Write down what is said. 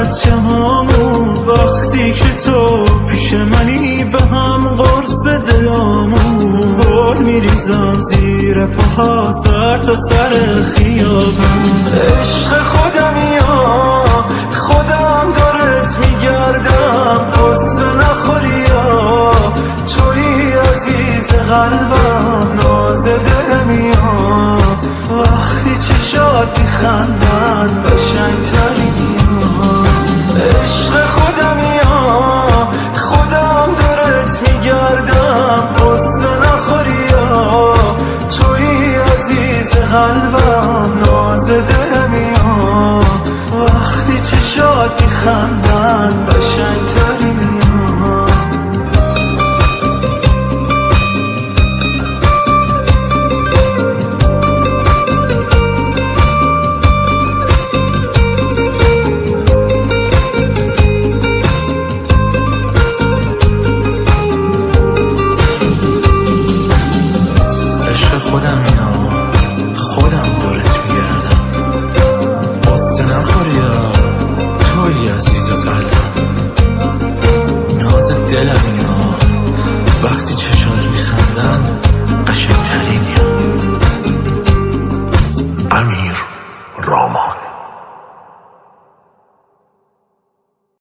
بچه هامون، وقتی که تو پیش منی به هم قرص دلامون. گل میریزم زیر پاها سر تا سر خیابون. عشق خودمی ها، خودم دارت میگردم، قصه نخوری ها، توی عزیز قلبم، ناز دلمی ها. وقتی چشات میخندن قشنگترینی ها. عشق خودمی ها، خودم دارت میگردم، قصه نخوری ها، توی عزیز قلبم، ناز دلمی ها. وقتی چشات میخندن قشنگترینی ها. خودم اینا، خودم دورت میگردم، قصه نخوری ها، توی عزیز قلبم، ناز دلم اینا. وقتی چشات میخندن قشنگترینی ها. امیر رامان.